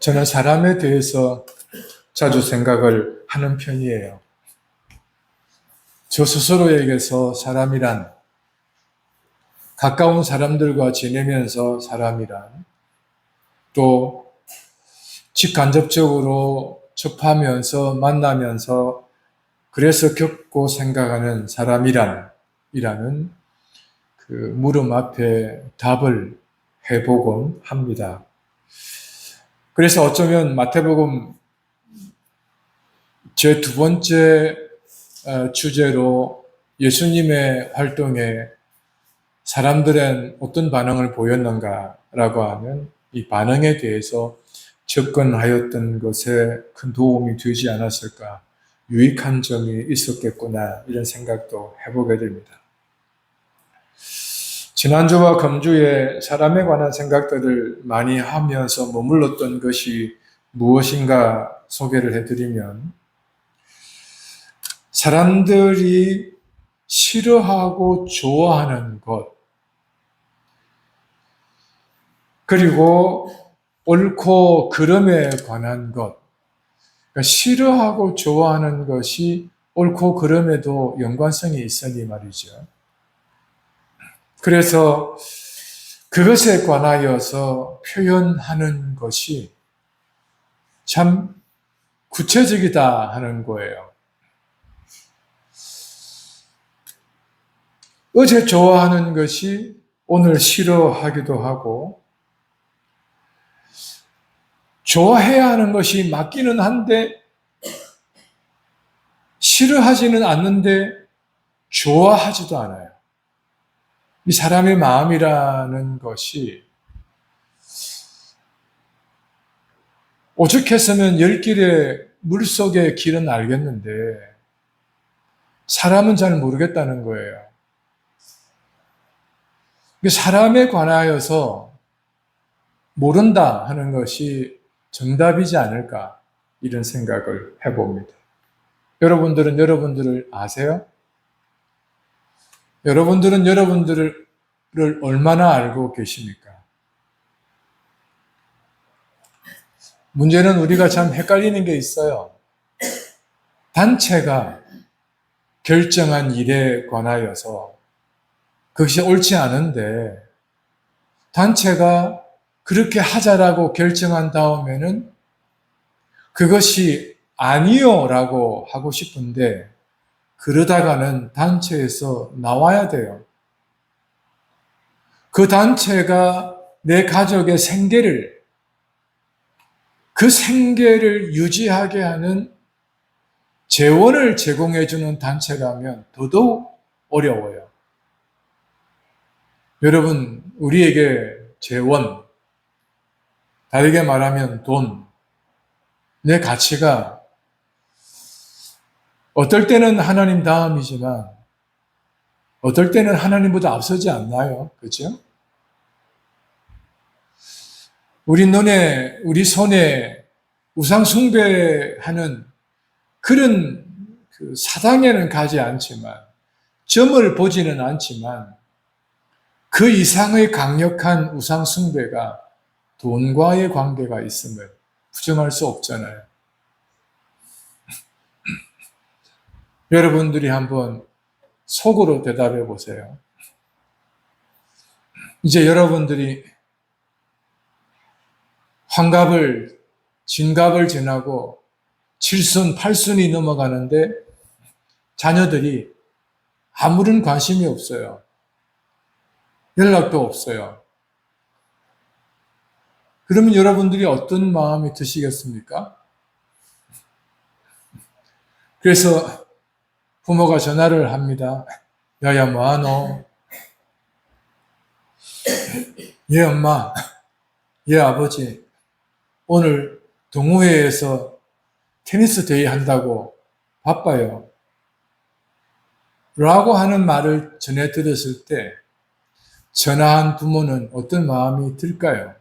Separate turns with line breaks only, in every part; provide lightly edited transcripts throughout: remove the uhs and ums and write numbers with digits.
저는 사람에 대해서 자주 생각을 하는 편이에요. 저 스스로에게서 사람이란, 가까운 사람들과 지내면서 사람이란, 또 직간접적으로 접하면서 만나면서 그래서 겪고 생각하는 사람이란 이라는 그 물음 앞에 답을 해보곤 합니다. 그래서 어쩌면 마태복음 제 두 번째 주제로 예수님의 활동에 사람들은 어떤 반응을 보였는가라고 하는 이 반응에 대해서 접근하였던 것에 큰 도움이 되지 않았을까, 유익한 점이 있었겠구나 이런 생각도 해보게 됩니다. 지난주와 금주에 사람에 관한 생각들을 많이 하면서 머물렀던 것이 무엇인가 소개를 해드리면, 사람들이 싫어하고 좋아하는 것, 그리고 옳고 그름에 관한 것, 그러니까 싫어하고 좋아하는 것이 옳고 그름에도 연관성이 있으니 말이죠. 그래서 그것에 관하여서 표현하는 것이 참 구체적이다 하는 거예요. 어제 좋아하는 것이 오늘 싫어하기도 하고, 좋아해야 하는 것이 맞기는 한데 싫어하지는 않는데 좋아하지도 않아요. 이 사람의 마음이라는 것이 오죽했으면 열 길의 물속의 길은 알겠는데 사람은 잘 모르겠다는 거예요. 사람에 관하여서 모른다 하는 것이 정답이지 않을까 이런 생각을 해봅니다. 여러분들은 여러분들을 아세요? 여러분들은 여러분들을 얼마나 알고 계십니까? 문제는 우리가 참 헷갈리는 게 있어요. 단체가 결정한 일에 관하여서 그것이 옳지 않은데 단체가 그렇게 하자라고 결정한 다음에는 그것이 아니요라고 하고 싶은데 그러다가는 단체에서 나와야 돼요. 그 단체가 내 가족의 생계를, 그 생계를 유지하게 하는 재원을 제공해주는 단체라면 더더욱 어려워요. 여러분, 우리에게 재원, 다르게 말하면 돈, 내 가치가 어떨 때는 하나님 다음이지만 어떨 때는 하나님보다 앞서지 않나요? 그렇죠? 우리 눈에, 우리 손에 우상 숭배하는 그런 사당에는 가지 않지만, 점을 보지는 않지만 그 이상의 강력한 우상 숭배가 돈과의 관계가 있음을 부정할 수 없잖아요. 여러분들이 한번 속으로 대답해 보세요. 이제 여러분들이 환갑을, 진갑을 지나고 7순, 8순이 넘어가는데 자녀들이 아무런 관심이 없어요. 연락도 없어요. 그러면 여러분들이 어떤 마음이 드시겠습니까? 그래서 부모가 전화를 합니다. 야야 뭐하노? 예 엄마, 예 아버지, 오늘 동호회에서 테니스 대회 한다고 바빠요. 라고 하는 말을 전해 들었을 때 전화한 부모는 어떤 마음이 들까요?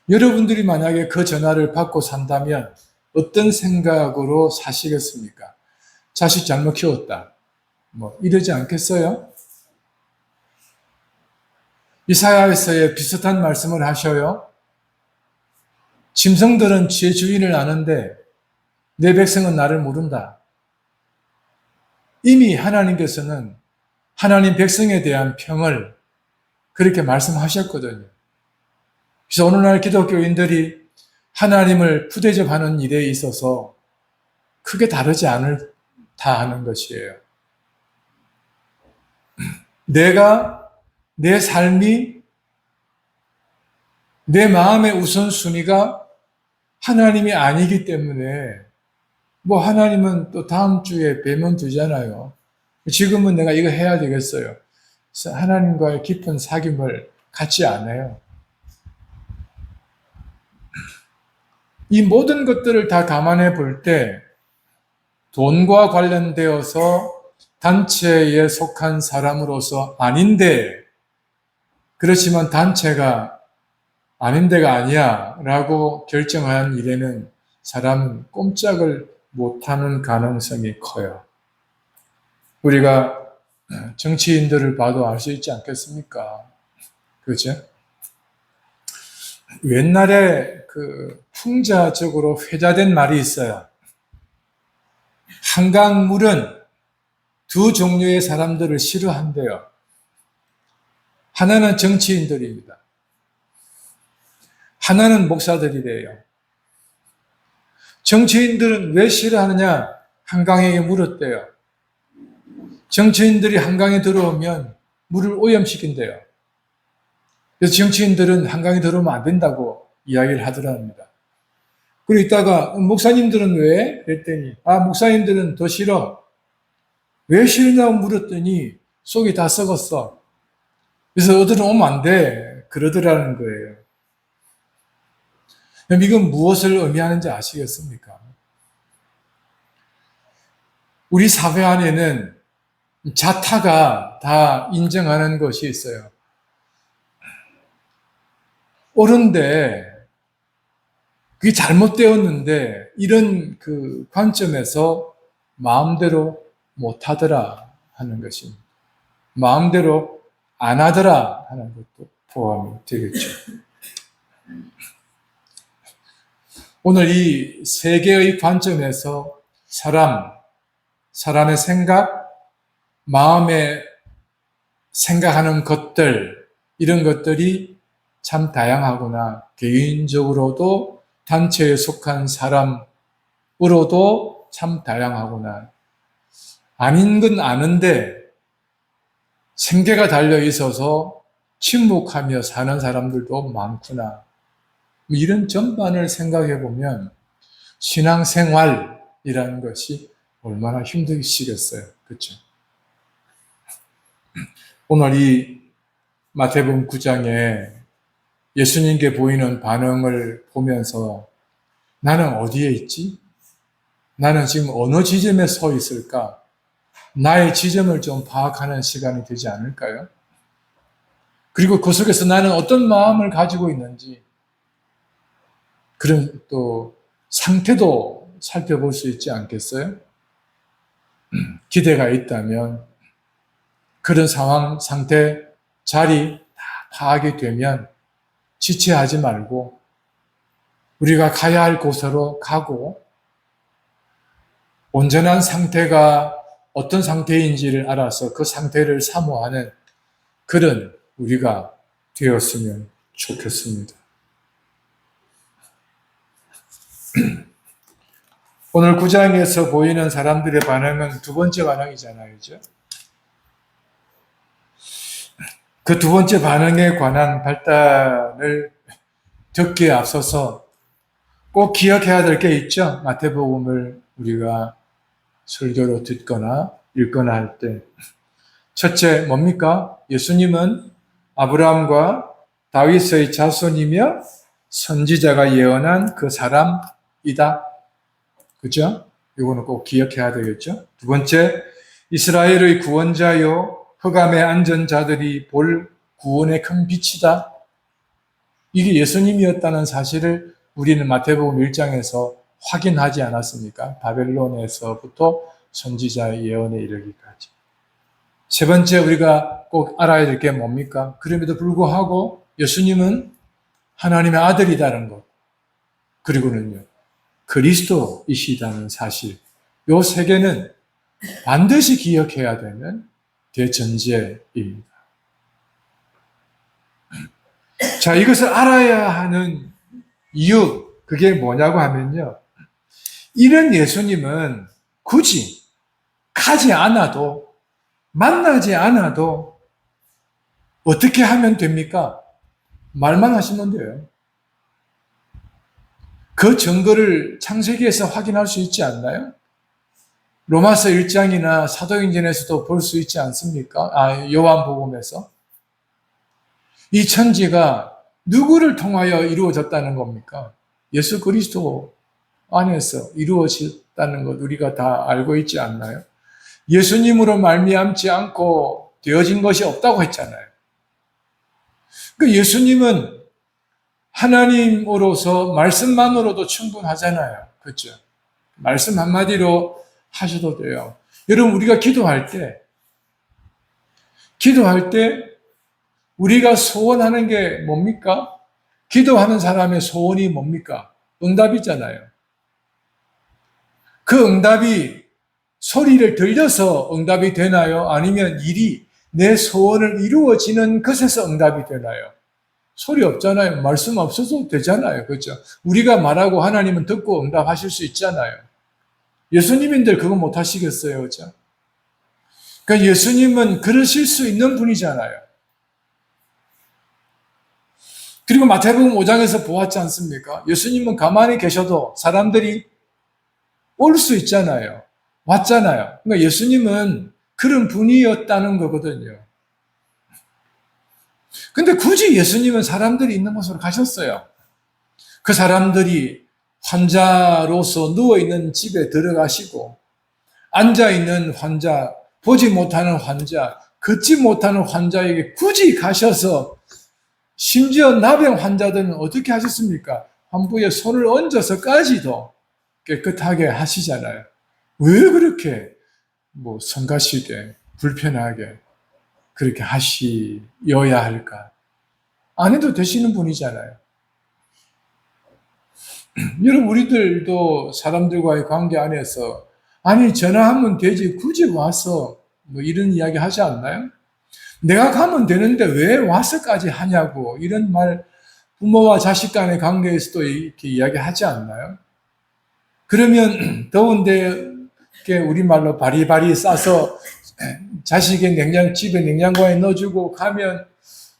여러분들이 만약에 그 전화를 받고 산다면 어떤 생각으로 사시겠습니까? 자식 잘못 키웠다, 이러지 않겠어요? 이사야에서의 비슷한 말씀을 하셔요. 짐승들은 제 주인을 아는데 내 백성은 나를 모른다. 이미 하나님께서는 하나님 백성에 대한 평을 그렇게 말씀하셨거든요. 그래서 오늘날 기독교인들이 하나님을 푸대접하는 일에 있어서 크게 다르지 않다 하는 것이에요. 내 삶이, 내 마음의 우선순위가 하나님이 아니기 때문에 하나님은 또 다음 주에 뵈면 되잖아요. 지금은 내가 이거 해야 되겠어요. 그래서 하나님과의 깊은 사귐을 갖지 않아요. 이 모든 것들을 다 감안해 볼 때 돈과 관련되어서 단체에 속한 사람으로서 아닌데, 그렇지만 단체가 아닌데가 아니야 라고 결정한 일에는 사람은 꼼짝을 못하는 가능성이 커요. 우리가 정치인들을 봐도 알 수 있지 않겠습니까? 그죠? 옛날에 풍자적으로 회자된 말이 있어요. 한강물은 두 종류의 사람들을 싫어한대요. 하나는 정치인들입니다. 하나는 목사들이래요. 정치인들은 왜 싫어하느냐? 한강에게 물었대요. 정치인들이 한강에 들어오면 물을 오염시킨대요. 그래서 정치인들은 한강에 들어오면 안 된다고 이야기를 하더랍니다. 그리고 이따가 목사님들은 왜? 그랬더니 목사님들은 더 싫어. 왜 싫냐고 물었더니 속이 다 썩었어. 그래서 어디로 오면 안 돼. 그러더라는 거예요. 그럼 이건 무엇을 의미하는지 아시겠습니까? 우리 사회 안에는 자타가 다 인정하는 것이 있어요. 옳은데 그게 잘못되었는데 이런 관점에서 마음대로 못하더라 하는 것입니다. 마음대로 안 하더라 하는 것도 포함이 되겠죠. 오늘 이 세 개의 관점에서 사람의 생각, 마음에 생각하는 것들, 이런 것들이 참 다양하구나. 개인적으로도 단체에 속한 사람으로도 참 다양하구나. 아닌 건 아는데 생계가 달려 있어서 침묵하며 사는 사람들도 많구나. 이런 전반을 생각해 보면 신앙생활이라는 것이 얼마나 힘드시겠어요. 그렇죠? 오늘 이 마태복음 9장에 예수님께 보이는 반응을 보면서 나는 어디에 있지? 나는 지금 어느 지점에 서 있을까? 나의 지점을 좀 파악하는 시간이 되지 않을까요? 그리고 그 속에서 나는 어떤 마음을 가지고 있는지 그런 또 상태도 살펴볼 수 있지 않겠어요? 기대가 있다면 그런 상황, 상태, 자리 다 파악이 되면 지체하지 말고 우리가 가야 할 곳으로 가고 온전한 상태가 어떤 상태인지를 알아서 그 상태를 사모하는 그런 우리가 되었으면 좋겠습니다. 오늘 9장에서 보이는 사람들의 반응은 두 번째 반응이잖아요. 그죠? 그 두 번째 반응에 관한 발단을 듣기에 앞서서 꼭 기억해야 될 게 있죠. 마태복음을 우리가 설교로 듣거나 읽거나 할 때. 첫째, 뭡니까? 예수님은 아브라함과 다윗의 자손이며 선지자가 예언한 그 사람이다. 그죠? 이거는 꼭 기억해야 되겠죠? 두 번째, 이스라엘의 구원자요, 흑암에 앉은 자들이 볼 구원의 큰 빛이다. 이게 예수님이었다는 사실을 우리는 마태복음 1장에서 확인하지 않았습니까? 바벨론에서부터 선지자의 예언에 이르기까지. 세 번째 우리가 꼭 알아야 될 게 뭡니까? 그럼에도 불구하고 예수님은 하나님의 아들이라는 것. 그리고는요, 그리스도이시다는 사실, 요 세 개는 반드시 기억해야 되는 대전제입니다. 자, 이것을 알아야 하는 이유, 그게 뭐냐고 하면요, 이런 예수님은 굳이 가지 않아도, 만나지 않아도 어떻게 하면 됩니까? 말만 하시면 돼요. 그 증거를 창세기에서 확인할 수 있지 않나요? 로마서 1장이나 사도행전에서도 볼 수 있지 않습니까? 요한복음에서. 이 천지가 누구를 통하여 이루어졌다는 겁니까? 예수 그리스도 안에서 이루어졌다는 것 우리가 다 알고 있지 않나요? 예수님으로 말미암지 않고 되어진 것이 없다고 했잖아요. 그 예수님은 하나님으로서 말씀만으로도 충분하잖아요. 그렇죠? 말씀 한마디로 하셔도 돼요. 여러분, 우리가 기도할 때 우리가 소원하는 게 뭡니까? 기도하는 사람의 소원이 뭡니까? 응답이잖아요. 그 응답이 소리를 들려서 응답이 되나요? 아니면 일이 내 소원을 이루어지는 것에서 응답이 되나요? 소리 없잖아요. 말씀 없어도 되잖아요. 그렇죠? 우리가 말하고 하나님은 듣고 응답하실 수 있잖아요. 예수님인들 그거 못 하시겠어요. 그렇죠? 그러니까 예수님은 그러실 수 있는 분이잖아요. 그리고 마태복음 5장에서 보았지 않습니까? 예수님은 가만히 계셔도 사람들이 올 수 있잖아요. 왔잖아요. 그러니까 예수님은 그런 분이었다는 거거든요. 근데 굳이 예수님은 사람들이 있는 곳으로 가셨어요. 그 사람들이 환자로서 누워있는 집에 들어가시고, 앉아있는 환자, 보지 못하는 환자, 걷지 못하는 환자에게 굳이 가셔서, 심지어 나병 환자들은 어떻게 하셨습니까? 환부에 손을 얹어서까지도 깨끗하게 하시잖아요. 왜 그렇게 성가시게, 불편하게 그렇게 하시어야 할까? 안 해도 되시는 분이잖아요. 여러분, 우리들도 사람들과의 관계 안에서 전화하면 되지 굳이 와서 이런 이야기 하지 않나요? 내가 가면 되는데 왜 와서까지 하냐고 이런 말 부모와 자식 간의 관계에서도 이렇게 이야기하지 않나요? 그러면 더운데 우리말로 바리바리 싸서 자식의 집에 냉장고에 넣어주고 가면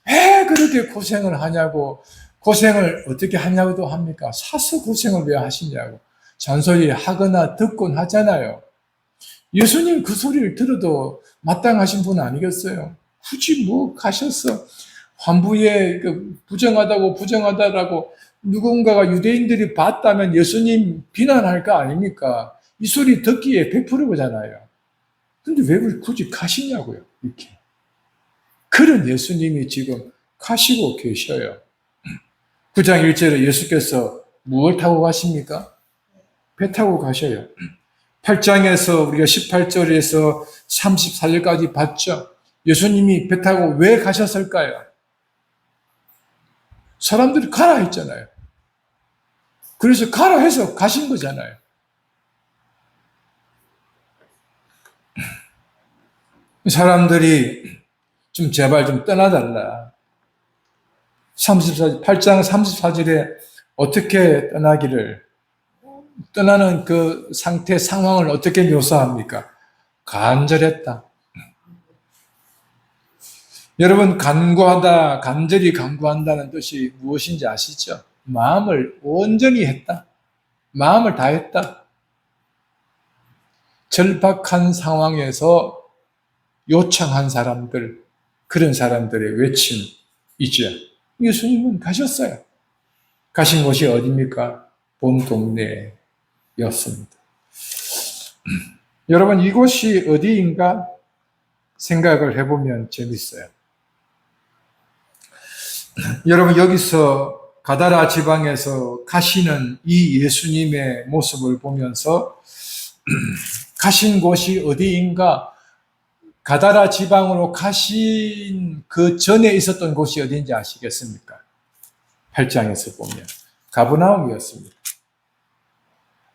왜 그렇게 고생을 하냐고, 고생을 어떻게 하냐고도 합니까? 사서 고생을 왜 하시냐고 잔소리 하거나 듣곤 하잖아요. 예수님 그 소리를 들어도 마땅하신 분 아니겠어요? 굳이 가셔서 환부에 부정하다라고 누군가가 유대인들이 봤다면 예수님 비난할 거 아닙니까? 이 소리 듣기에 100%잖아요. 근데 왜 굳이 가시냐고요, 이렇게. 그런 예수님이 지금 가시고 계셔요. 9장 1절에 예수께서 무엇을 타고 가십니까? 배 타고 가셔요. 8장에서 우리가 18절에서 34절까지 봤죠. 예수님이 배 타고 왜 가셨을까요? 사람들이 가라 했잖아요. 그래서 가라 해서 가신 거잖아요. 사람들이 제발 떠나달라. 8장 34절에 어떻게 떠나는 그 상황을 어떻게 묘사합니까? 간절했다. 여러분, 간절히 간구한다는 뜻이 무엇인지 아시죠? 마음을 온전히 했다. 마음을 다했다. 절박한 상황에서 요청한 사람들, 그런 사람들의 외침이죠. 예수님은 가셨어요. 가신 곳이 어디입니까? 본 동네였습니다. 여러분, 이곳이 어디인가 생각을 해보면 재밌어요. 여러분, 여기서 가다라 지방에서 가시는 이 예수님의 모습을 보면서 가신 곳이 어디인가, 가다라 지방으로 가신 그 전에 있었던 곳이 어디인지 아시겠습니까? 8장에서 보면 가버나움이었습니다.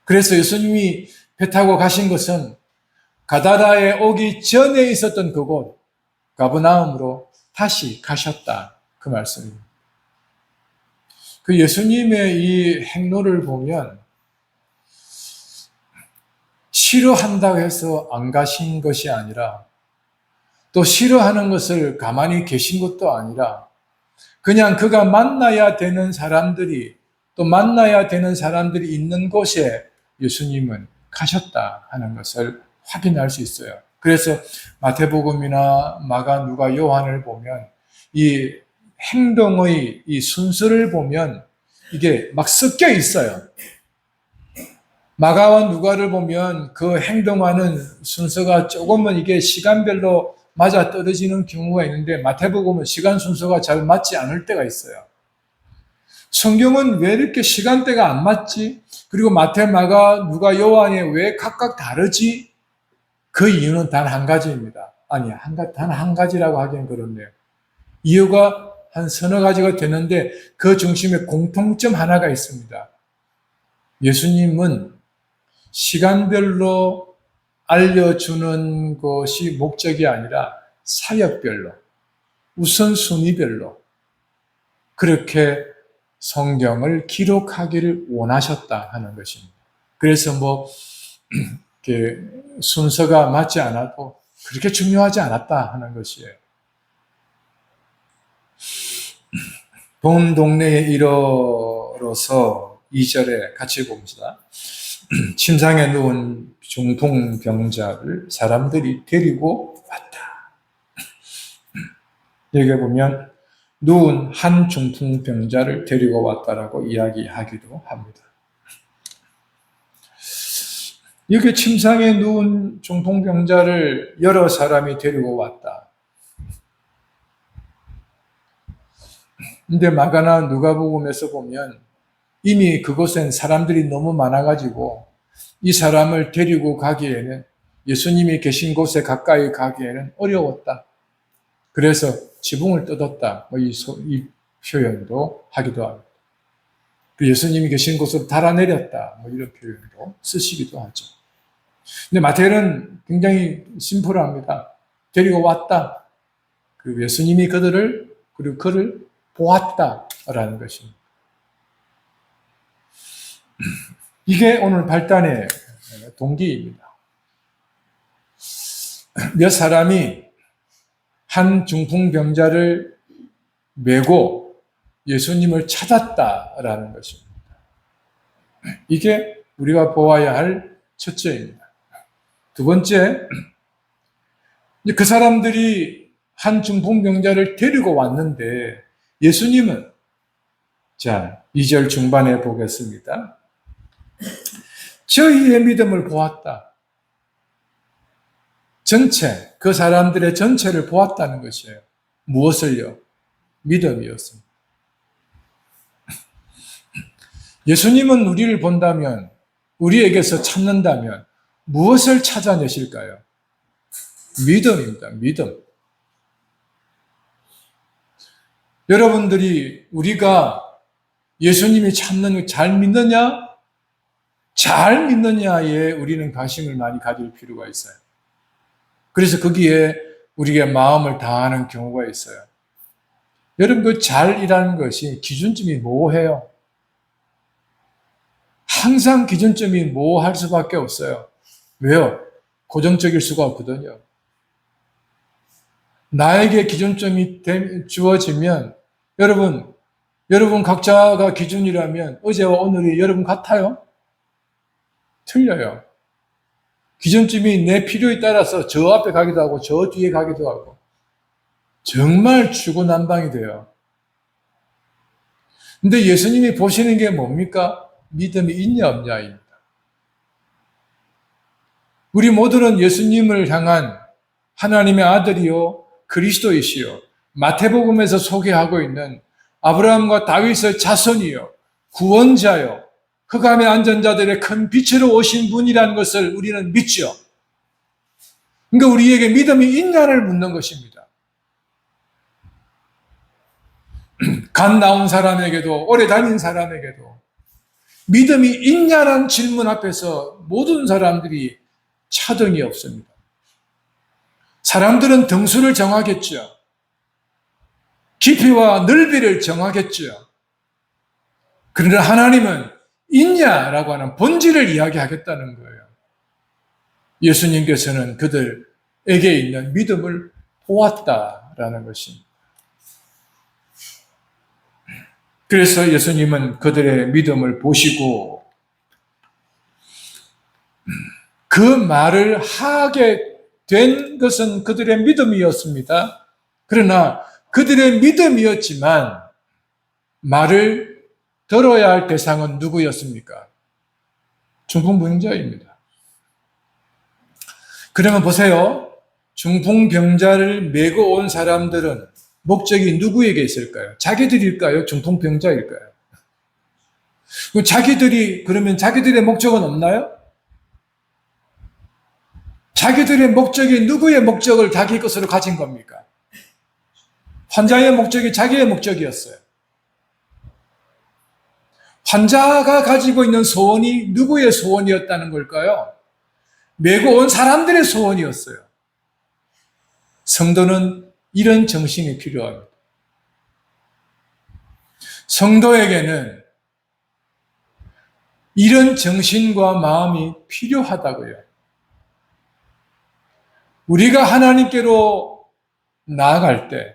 그래서 예수님이 배 타고 가신 것은 가다라에 오기 전에 있었던 그곳 가버나움으로 다시 가셨다. 그 말씀입니다. 그 예수님의 이 행로를 보면 싫어한다고 해서 안 가신 것이 아니라 또 싫어하는 것을 가만히 계신 것도 아니라 그냥 그가 만나야 되는 사람들이 또 만나야 되는 사람들이 있는 곳에 예수님은 가셨다 하는 것을 확인할 수 있어요. 그래서 마태복음이나 마가, 누가, 요한을 보면 이 행동의 이 순서를 보면 이게 막 섞여 있어요. 마가와 누가를 보면 그 행동하는 순서가 조금은 이게 시간별로 맞아 떨어지는 경우가 있는데 마태복음은 시간 순서가 잘 맞지 않을 때가 있어요. 성경은 왜 이렇게 시간대가 안 맞지? 그리고 마태, 마가, 누가, 요한이 왜 각각 다르지? 그 이유는 단 한 가지입니다. 아니, 단 한 가지라고 하기엔 그렇네요. 이유가 한 서너 가지가 되는데 그 중심에 공통점 하나가 있습니다. 예수님은 시간별로 알려주는 것이 목적이 아니라 사역별로, 우선순위별로 그렇게 성경을 기록하기를 원하셨다 하는 것입니다. 그래서 이렇게 순서가 맞지 않아도 그렇게 중요하지 않았다 하는 것이에요. 본 동네에 이르러서 2절에 같이 봅시다. 침상에 누운 중풍병자를 사람들이 데리고 왔다. 여기 보면 누운 한 중풍병자를 데리고 왔다라고 이야기하기도 합니다. 여기 침상에 누운 중풍병자를 여러 사람이 데리고 왔다. 근데 마가나 누가복음에서 보면 이미 그곳엔 사람들이 너무 많아가지고 이 사람을 데리고 가기에는 예수님이 계신 곳에 가까이 가기에는 어려웠다. 그래서 지붕을 뜯었다. 이 표현도 하기도 합니다. 예수님이 계신 곳으로 달아내렸다. 이런 표현도 쓰시기도 하죠. 근데 마태는 굉장히 심플합니다. 데리고 왔다. 그 예수님이 그리고 그를 보았다라는 것입니다. 이게 오늘 발단의 동기입니다. 몇 사람이 한 중풍병자를 메고 예수님을 찾았다라는 것입니다. 이게 우리가 보아야 할 첫째입니다. 두 번째, 그 사람들이 한 중풍병자를 데리고 왔는데 예수님은 2절 중반에 보겠습니다. 저희의 믿음을 보았다. 그 사람들의 전체를 보았다는 것이에요. 무엇을요? 믿음이었습니다. 예수님은 우리를 본다면, 우리에게서 찾는다면 무엇을 찾아내실까요? 믿음입니다. 믿음. 여러분들이 우리가 예수님이 찾는 걸 잘 믿느냐? 잘 믿느냐에 우리는 관심을 많이 가질 필요가 있어요. 그래서 거기에 우리가 마음을 다하는 경우가 있어요. 여러분, 그 잘이라는 것이 기준점이 모호해요. 항상 기준점이 모호할 수밖에 없어요. 왜요? 고정적일 수가 없거든요. 나에게 기준점이 주어지면 여러분 각자가 기준이라면 어제와 오늘이 여러분 같아요? 틀려요. 기준점이 내 필요에 따라서 저 앞에 가기도 하고 저 뒤에 가기도 하고 정말 추구난방이 돼요. 근데 예수님이 보시는 게 뭡니까? 믿음이 있냐 없냐입니다. 우리 모두는 예수님을 향한 하나님의 아들이요 그리스도이시요 마태복음에서 소개하고 있는 아브라함과 다윗의 자손이요 구원자요 흑암에 앉은 자들의 큰 빛으로 오신 분이라는 것을 우리는 믿죠. 그러니까 우리에게 믿음이 있냐를 묻는 것입니다. 간 나온 사람에게도 오래 다닌 사람에게도 믿음이 있냐는 질문 앞에서 모든 사람들이 차등이 없습니다. 사람들은 등수를 정하겠죠. 깊이와 넓이를 정하겠죠. 그러나 하나님은 있냐라고 하는 본질을 이야기하겠다는 거예요. 예수님께서는 그들에게 있는 믿음을 보았다라는 것입니다. 그래서 예수님은 그들의 믿음을 보시고 그 말을 하게 된 것은 그들의 믿음이었습니다. 그러나 그들의 믿음이었지만 말을 들어야 할 대상은 누구였습니까? 중풍병자입니다. 그러면 보세요. 중풍병자를 메고 온 사람들은 목적이 누구에게 있을까요? 자기들일까요? 중풍병자일까요? 그러면 자기들의 목적은 없나요? 자기들의 목적이 누구의 목적을 자기 것으로 가진 겁니까? 환자의 목적이 자기의 목적이었어요. 환자가 가지고 있는 소원이 누구의 소원이었다는 걸까요? 메고 온 사람들의 소원이었어요. 성도는 이런 정신이 필요합니다. 성도에게는 이런 정신과 마음이 필요하다고요. 우리가 하나님께로 나아갈 때,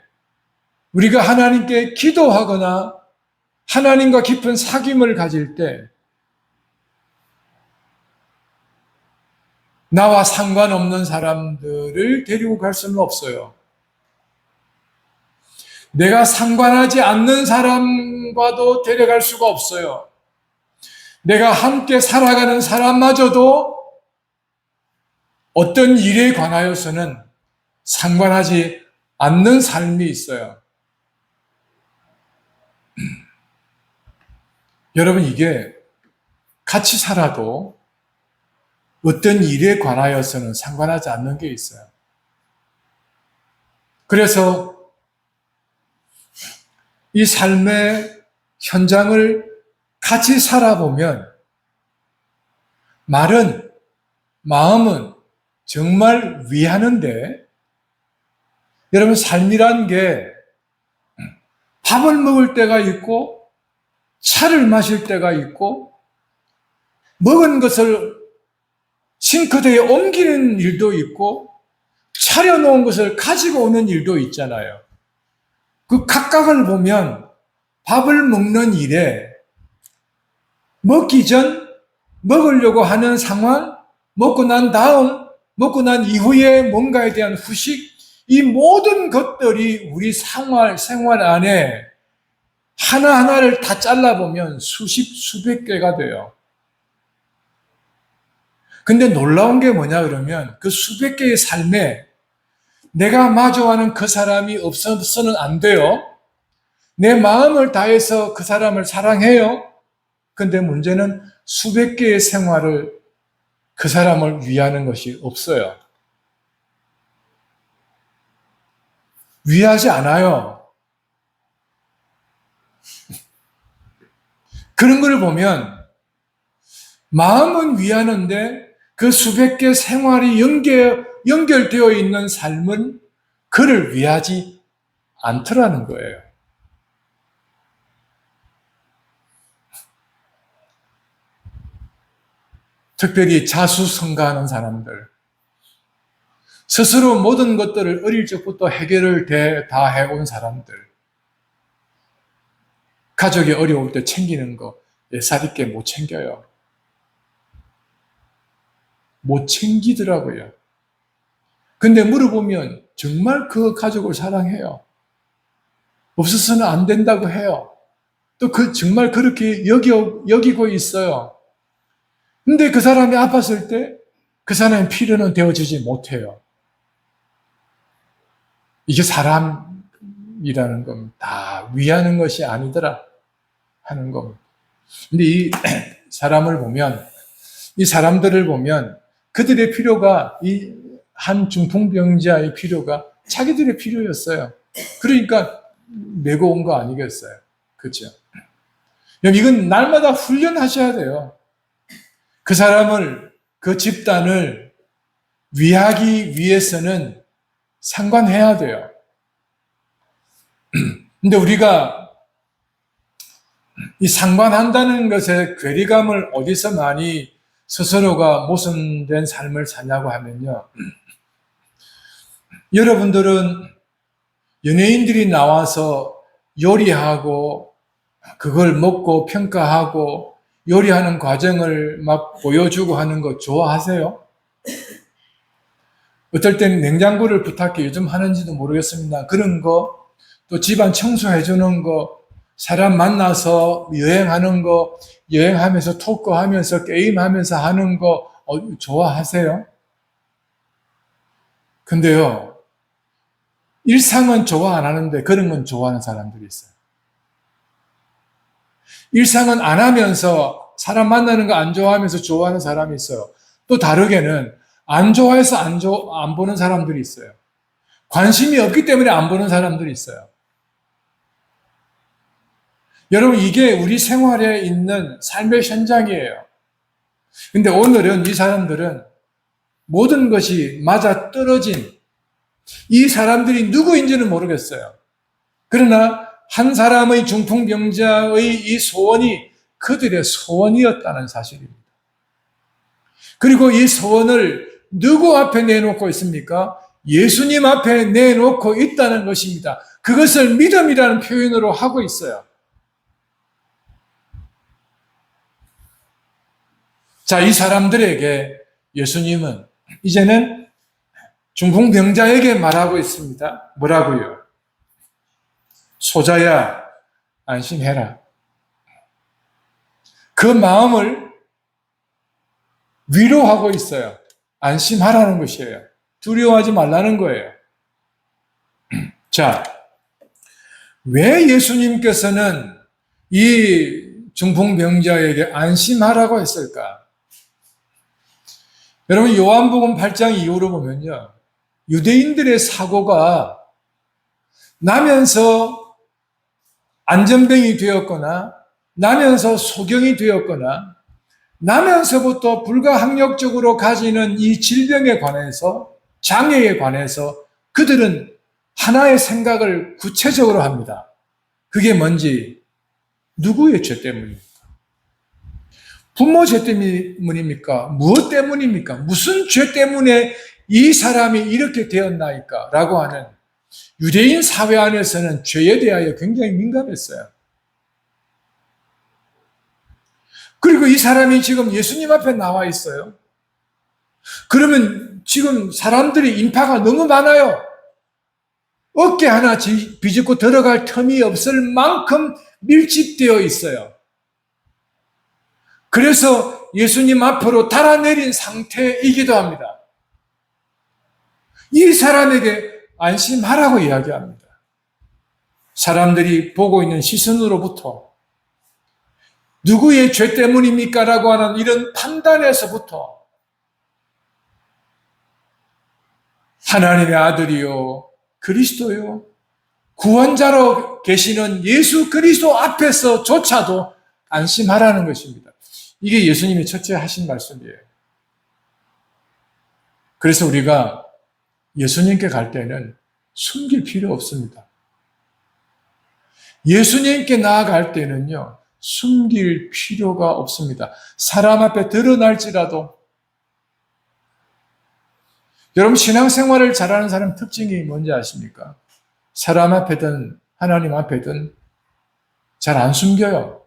우리가 하나님께 기도하거나 하나님과 깊은 사귐을 가질 때 나와 상관없는 사람들을 데리고 갈 수는 없어요. 내가 상관하지 않는 사람과도 데려갈 수가 없어요. 내가 함께 살아가는 사람마저도 어떤 일에 관하여서는 상관하지 않는 삶이 있어요. 여러분, 이게 같이 살아도 어떤 일에 관하여서는 상관하지 않는 게 있어요. 그래서 이 삶의 현장을 같이 살아보면 마음은 정말 위하는데, 여러분, 삶이란 게 밥을 먹을 때가 있고 차를 마실 때가 있고 먹은 것을 싱크대에 옮기는 일도 있고 차려놓은 것을 가지고 오는 일도 있잖아요. 그 각각을 보면 밥을 먹는 일에 먹기 전 먹으려고 하는 상황, 먹고 난 다음, 먹고 난 이후에 뭔가에 대한 후식, 이 모든 것들이 우리 생활 안에 하나하나를 다 잘라보면 수백 개가 돼요. 근데 놀라운 게 뭐냐 그러면 그 수백 개의 삶에 내가 마주하는 그 사람이 없어서는 안 돼요. 내 마음을 다해서 그 사람을 사랑해요. 근데 문제는 수백 개의 생활을 그 사람을 위하는 것이 없어요. 위하지 않아요. 그런 걸 보면 마음은 위하는데 그 수백 개 생활이 연결되어 있는 삶은 그를 위하지 않더라는 거예요. 특별히 자수성가하는 사람들, 스스로 모든 것들을 어릴 적부터 해결을 다 해온 사람들, 가족이 어려울 때 챙기는 거 4살 있게 못 챙겨요. 못 챙기더라고요. 근데 물어보면 정말 그 가족을 사랑해요. 없어서는 안 된다고 해요. 또 정말 그렇게 여기고 있어요. 근데 그 사람이 아팠을 때 그 사람의 필요는 되어주지 못해요. 이게 사람이라는 건 다 위하는 것이 아니더라 하는 겁니다. 근데 이 사람들을 보면 그들의 필요가, 이 한 중풍병자의 필요가 자기들의 필요였어요. 그러니까 메고 온 거 아니겠어요? 그렇죠? 이건 날마다 훈련하셔야 돼요. 그 사람을, 그 집단을 위하기 위해서는 상관해야 돼요. 근데 우리가 이 상관한다는 것에 괴리감을 어디서 많이 스스로가 모순된 삶을 사냐고 하면요. 여러분들은 연예인들이 나와서 요리하고 그걸 먹고 평가하고 요리하는 과정을 막 보여주고 하는 거 좋아하세요? 어떨 때는 냉장고를 부탁해 요즘 하는지도 모르겠습니다. 그런 거, 또 집안 청소해주는 거, 사람 만나서 여행하는 거, 여행하면서 토크하면서 게임하면서 하는 거 좋아하세요? 근데요, 일상은 좋아 안 하는데 그런 건 좋아하는 사람들이 있어요. 일상은 안 하면서 사람 만나는 거 안 좋아하면서 좋아하는 사람이 있어요. 또 다르게는 안 좋아해서 안 보는 사람들이 있어요. 관심이 없기 때문에 안 보는 사람들이 있어요. 여러분, 이게 우리 생활에 있는 삶의 현장이에요. 근데 오늘은 이 사람들은 모든 것이 맞아 떨어진 이 사람들이 누구인지는 모르겠어요. 그러나 한 사람의 중풍병자의 이 소원이 그들의 소원이었다는 사실입니다. 그리고 이 소원을 누구 앞에 내놓고 있습니까? 예수님 앞에 내놓고 있다는 것입니다. 그것을 믿음이라는 표현으로 하고 있어요. 자, 이 사람들에게 예수님은 이제는 중풍병자에게 말하고 있습니다. 뭐라고요? 소자야, 안심해라. 그 마음을 위로하고 있어요. 안심하라는 것이에요. 두려워하지 말라는 거예요. 자, 왜 예수님께서는 이 중풍병자에게 안심하라고 했을까? 여러분, 요한복음 8장 이후로 보면요. 유대인들의 사고가 나면서 안전병이 되었거나 나면서 소경이 되었거나 나면서부터 불가항력적으로 가지는 이 질병에 관해서 장애에 관해서 그들은 하나의 생각을 구체적으로 합니다. 그게 뭔지 누구의 죄 때문입니까? 부모 죄 때문입니까? 무엇 때문입니까? 무슨 죄 때문에 이 사람이 이렇게 되었나이까? 라고 하는 유대인 사회 안에서는 죄에 대하여 굉장히 민감했어요. 그리고 이 사람이 지금 예수님 앞에 나와 있어요. 그러면 지금 사람들이 인파가 너무 많아요. 어깨 하나 비집고 들어갈 틈이 없을 만큼 밀집되어 있어요. 그래서 예수님 앞으로 달아내린 상태이기도 합니다. 이 사람에게 안심하라고 이야기합니다. 사람들이 보고 있는 시선으로부터 누구의 죄 때문입니까? 라고 하는 이런 판단에서부터 하나님의 아들이요, 그리스도요, 구원자로 계시는 예수 그리스도 앞에서조차도 안심하라는 것입니다. 이게 예수님이 첫째 하신 말씀이에요. 그래서 우리가 예수님께 갈 때는 숨길 필요 없습니다. 예수님께 나아갈 때는요, 숨길 필요가 없습니다. 사람 앞에 드러날지라도. 여러분, 신앙생활을 잘하는 사람 특징이 뭔지 아십니까? 사람 앞에든 하나님 앞에든 잘 안 숨겨요.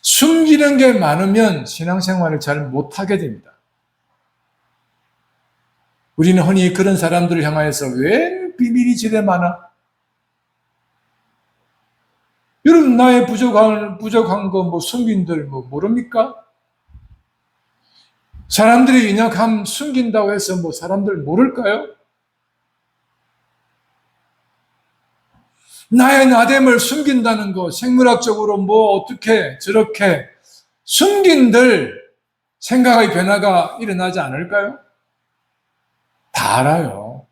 숨기는 게 많으면 신앙생활을 잘 못하게 됩니다. 우리는 흔히 그런 사람들을 향하여서 왜 비밀이 지대 많아? 여러분, 나의 부족한 거 숨긴들 모릅니까? 사람들이 연약함 숨긴다고 해서 사람들 모를까요? 나의 나됨을 숨긴다는 거, 생물학적으로 어떻게 저렇게 숨긴들 생각의 변화가 일어나지 않을까요? 다 알아요.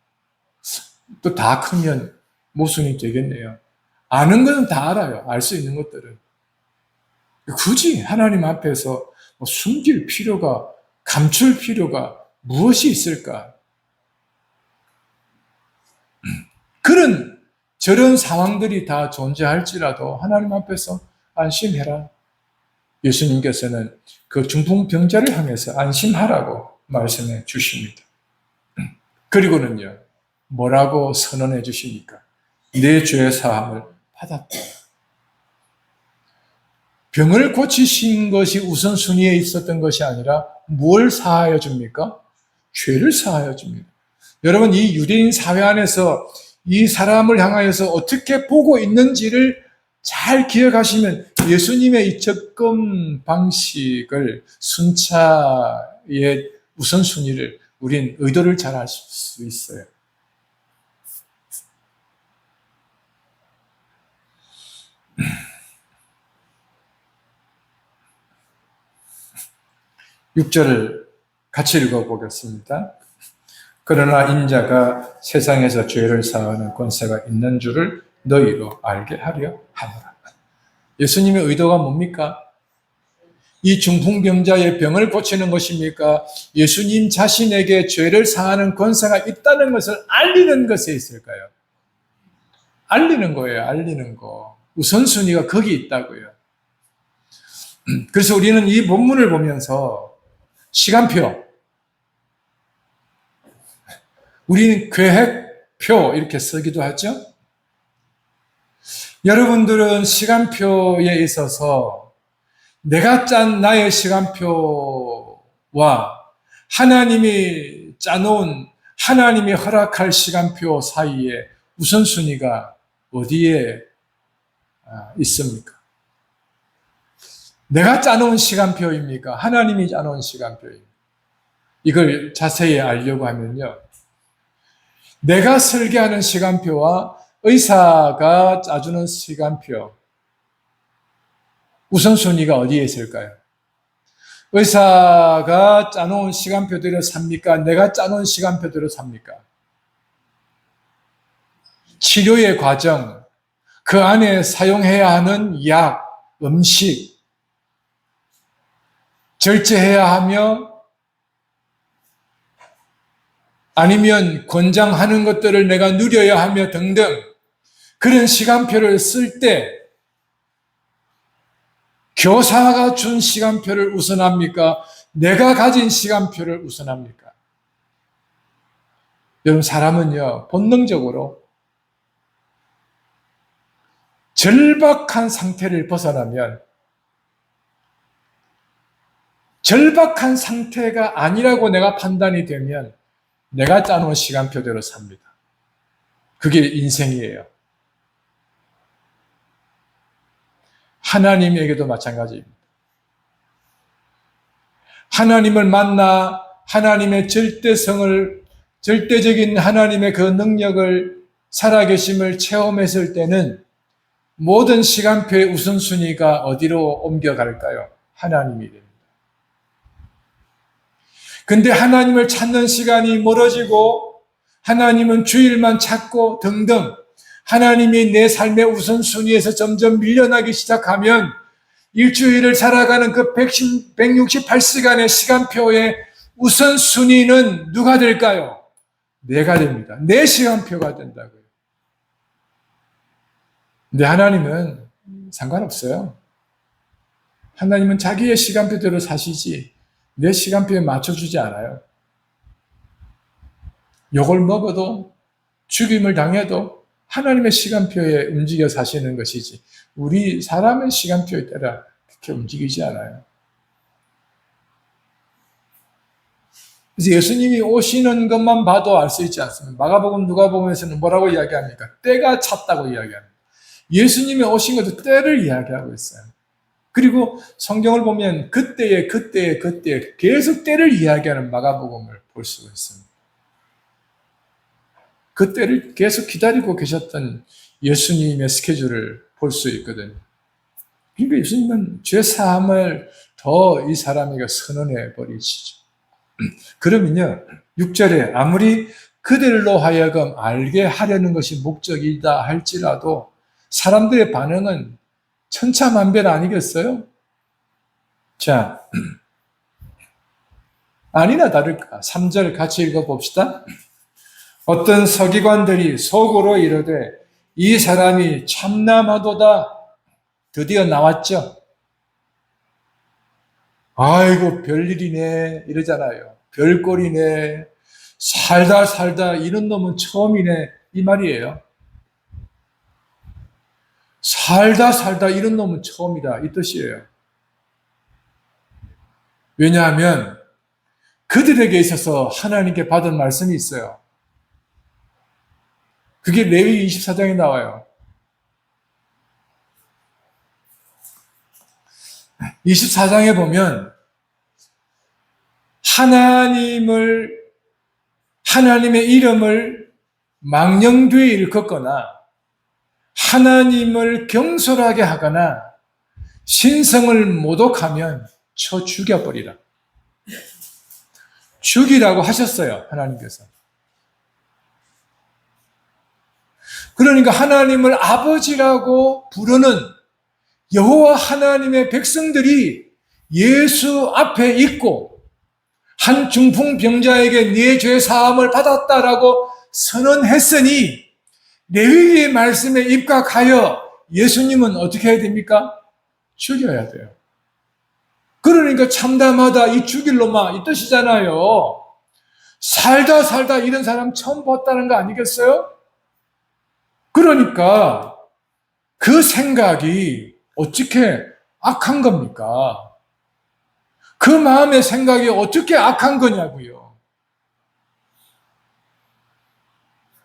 또 다 크면 모순이 되겠네요. 아는 것은 다 알아요. 알 수 있는 것들은. 굳이 하나님 앞에서 뭐 숨길 필요가, 감출 필요가 무엇이 있을까? 저런 상황들이 다 존재할지라도 하나님 앞에서 안심해라. 예수님께서는 그 중풍병자를 향해서 안심하라고 말씀해 주십니다. 그리고는요, 뭐라고 선언해 주십니까? 내 죄의 사함을 받았다. 병을 고치신 것이 우선순위에 있었던 것이 아니라 뭘 사하여 줍니까? 죄를 사하여 줍니다. 여러분, 이 유대인 사회 안에서 이 사람을 향하여서 어떻게 보고 있는지를 잘 기억하시면 예수님의 이 접근 방식을, 순차의 우선순위를 우린 의도를 잘 알 수 있어요. 6절을 같이 읽어보겠습니다. 그러나 인자가 세상에서 죄를 사하는 권세가 있는 줄을 너희로 알게 하려 하노라. 예수님의 의도가 뭡니까? 이 중풍병자의 병을 고치는 것입니까? 예수님 자신에게 죄를 사하는 권세가 있다는 것을 알리는 것에 있을까요? 알리는 거예요. 알리는 거. 우선순위가 거기 있다고요. 그래서 우리는 이 본문을 보면서 시간표, 우리는 계획표 이렇게 쓰기도 하죠. 여러분들은 시간표에 있어서 내가 짠 나의 시간표와 하나님이 짜놓은, 하나님이 허락할 시간표 사이에 우선순위가 어디에 있습니까? 내가 짜놓은 시간표입니까? 하나님이 짜놓은 시간표입니까? 이걸 자세히 알려고 하면요, 내가 설계하는 시간표와 의사가 짜주는 시간표, 우선순위가 어디에 있을까요? 의사가 짜놓은 시간표대로 삽니까? 내가 짜놓은 시간표대로 삽니까? 치료의 과정, 그 안에 사용해야 하는 약, 음식, 절제해야 하며 아니면 권장하는 것들을 내가 누려야 하며 등등, 그런 시간표를 쓸 때 교사가 준 시간표를 우선합니까? 내가 가진 시간표를 우선합니까? 여러분, 사람은요, 본능적으로 절박한 상태를 벗어나면, 절박한 상태가 아니라고 내가 판단이 되면 내가 짜놓은 시간표대로 삽니다. 그게 인생이에요. 하나님에게도 마찬가지입니다. 하나님을 만나 하나님의 절대적인 하나님의 그 능력을, 살아계심을 체험했을 때는 모든 시간표의 우선순위가 어디로 옮겨갈까요? 하나님이 됩니다. 근데 하나님을 찾는 시간이 멀어지고 하나님은 주일만 찾고 등등 하나님이 내 삶의 우선순위에서 점점 밀려나기 시작하면 일주일을 살아가는 그 168시간의 시간표의 우선순위는 누가 될까요? 내가 됩니다. 내 시간표가 된다고요. 근데 하나님은 상관없어요. 하나님은 자기의 시간표대로 사시지 내 시간표에 맞춰주지 않아요. 욕을 먹어도 죽임을 당해도 하나님의 시간표에 움직여 사시는 것이지 우리 사람의 시간표에 따라 그렇게 움직이지 않아요. 그래서 예수님이 오시는 것만 봐도 알 수 있지 않습니까? 마가복음, 누가복음에서는 뭐라고 이야기합니까? 때가 찼다고 이야기합니다. 예수님이 오신 것도 때를 이야기하고 있어요. 그리고 성경을 보면 그때에 계속 때를 이야기하는 마가복음을 볼 수가 있습니다. 그 때를 계속 기다리고 계셨던 예수님의 스케줄을 볼 수 있거든요. 그러니까 예수님은 죄사함을 더 이 사람에게 선언해 버리시죠. 그러면요, 6절에 아무리 그들로 하여금 알게 하려는 것이 목적이다 할지라도 사람들의 반응은 천차만별 아니겠어요? 자, 아니나 다를까 3절 같이 읽어봅시다. 어떤 서기관들이 속으로 이르되 이 사람이 참남하도다. 드디어 나왔죠. 아이고 별일이네 이러잖아요. 별꼴이네. 살다 이런 놈은 처음이네 이 말이에요. 살다 이런 놈은 처음이다 이 뜻이에요. 왜냐하면 그들에게 있어서 하나님께 받은 말씀이 있어요. 그게 레위기 24장에 나와요. 24장에 보면 하나님의 이름을 망령되이 일컫거나 하나님을 경솔하게 하거나 신성을 모독하면 쳐 죽여버리라. 죽이라고 하셨어요, 하나님께서. 그러니까 하나님을 아버지라고 부르는 여호와 하나님의 백성들이 예수 앞에 있고 한 중풍병자에게 네 죄 사함을 받았다라고 선언했으니 레위기의 말씀에 입각하여 예수님은 어떻게 해야 됩니까? 죽여야 돼요. 그러니까 참담하다 이 죽일 놈아 이 뜻이잖아요. 살다 이런 사람 처음 봤다는 거 아니겠어요? 그러니까 그 생각이 어떻게 악한 겁니까? 그 마음의 생각이 어떻게 악한 거냐고요.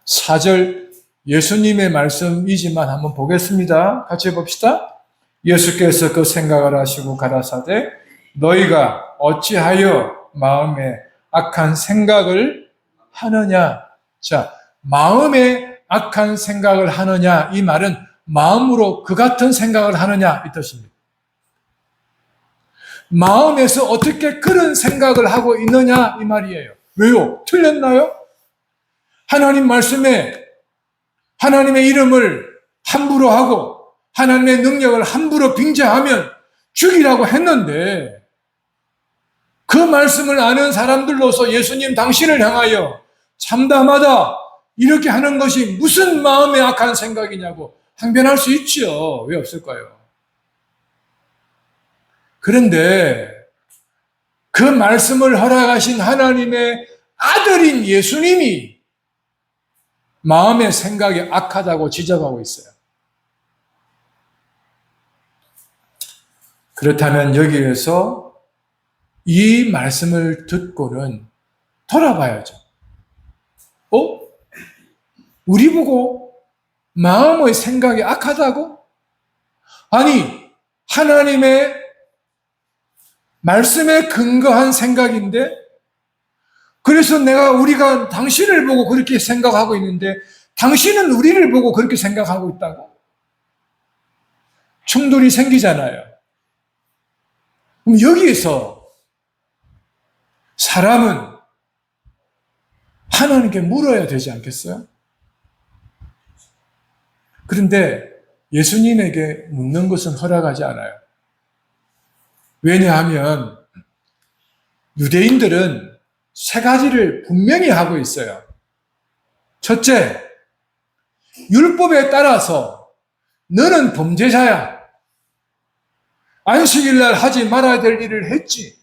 4절 예수님의 말씀이지만 한번 보겠습니다. 같이 해봅시다. 예수께서 그 생각을 하시고 가라사대 너희가 어찌하여 마음에 악한 생각을 하느냐. 자, 마음에 악한 생각을 하느냐 이 말은 마음으로 그 같은 생각을 하느냐 이 뜻입니다. 마음에서 어떻게 그런 생각을 하고 있느냐 이 말이에요. 왜요? 틀렸나요? 하나님 말씀에 하나님의 이름을 함부로 하고 하나님의 능력을 함부로 빙자하면 죽이라고 했는데 그 말씀을 아는 사람들로서 예수님 당신을 향하여 참담하다 이렇게 하는 것이 무슨 마음의 악한 생각이냐고 항변할 수 있죠. 왜 없을까요? 그런데 그 말씀을 허락하신 하나님의 아들인 예수님이 마음의 생각이 악하다고 지적하고 있어요. 그렇다면 여기에서 이 말씀을 듣고는 돌아봐야죠. 우리 보고 마음의 생각이 악하다고? 아니, 하나님의 말씀에 근거한 생각인데, 그래서 우리가 당신을 보고 그렇게 생각하고 있는데, 당신은 우리를 보고 그렇게 생각하고 있다고? 충돌이 생기잖아요. 그럼 여기에서 사람은 하나님께 물어야 되지 않겠어요? 그런데 예수님에게 묻는 것은 허락하지 않아요. 왜냐하면 유대인들은 세 가지를 분명히 하고 있어요. 첫째, 율법에 따라서 너는 범죄자야. 안식일날 하지 말아야 될 일을 했지.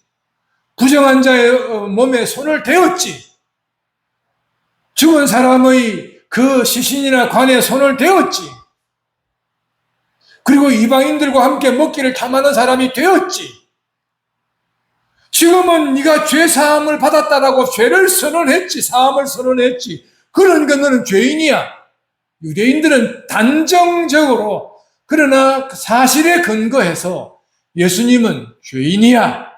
부정한 자의 몸에 손을 대었지. 죽은 사람의 그 시신이나 관에 손을 대었지. 그리고 이방인들과 함께 먹기를 탐하는 사람이 되었지. 지금은 네가 죄 사함을 받았다라고 죄를 선언했지. 사함을 선언했지. 그러니까 너는 죄인이야. 유대인들은 단정적으로 그러나 사실에 근거해서 예수님은 죄인이야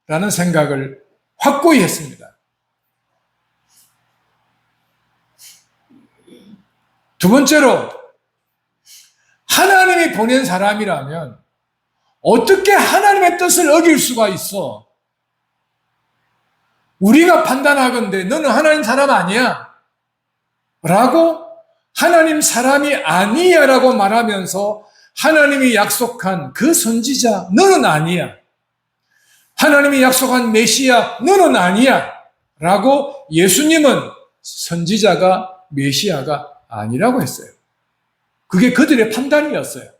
라는 생각을 확고히 했습니다. 두 번째로 하나님이 보낸 사람이라면 어떻게 하나님의 뜻을 어길 수가 있어? 우리가 판단하건대 너는 하나님 사람 아니야 라고 하나님 사람이 아니야 라고 말하면서 하나님이 약속한 그 선지자 너는 아니야. 하나님이 약속한 메시아 너는 아니야 라고 예수님은 선지자가 메시아가 아니라고 했어요. 그게 그들의 판단이었어요.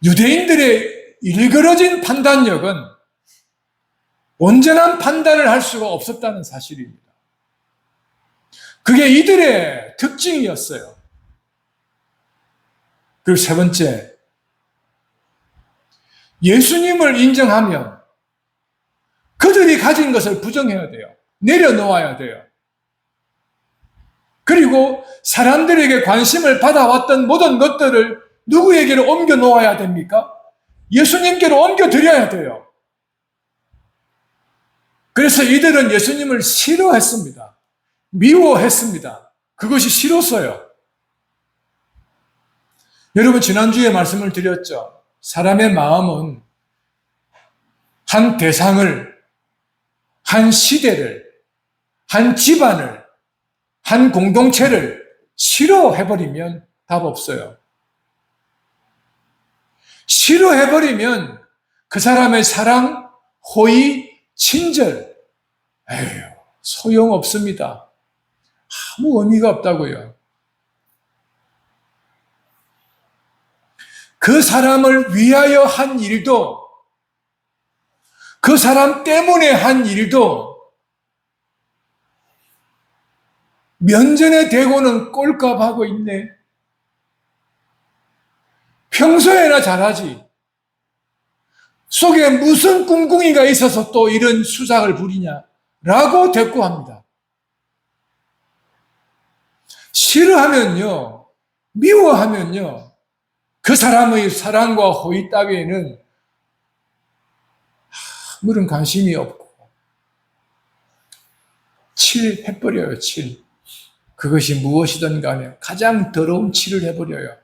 유대인들의 일그러진 판단력은 온전한 판단을 할 수가 없었다는 사실입니다. 그게 이들의 특징이었어요. 그리고 세 번째, 예수님을 인정하면 그들이 가진 것을 부정해야 돼요. 내려놓아야 돼요. 그리고 사람들에게 관심을 받아왔던 모든 것들을 누구에게로 옮겨 놓아야 됩니까? 예수님께로 옮겨 드려야 돼요. 그래서 이들은 예수님을 싫어했습니다. 미워했습니다. 그것이 싫었어요. 여러분, 지난주에 말씀을 드렸죠. 사람의 마음은 한 대상을, 한 시대를, 한 집안을, 한 공동체를 싫어해버리면 답 없어요. 싫어해버리면 그 사람의 사랑, 호의, 친절, 소용없습니다. 아무 의미가 없다고요. 그 사람을 위하여 한 일도, 그 사람 때문에 한 일도 면전에 대고는 꼴값하고 있네. 평소에나 잘하지. 속에 무슨 꿍꿍이가 있어서 또 이런 수작을 부리냐 라고 대꾸합니다. 싫어하면요, 미워하면요, 그 사람의 사랑과 호의 따위에는 아무런 관심이 없고 칠해버려요. 그것이 무엇이든 간에 가장 더러운 칠을 해버려요.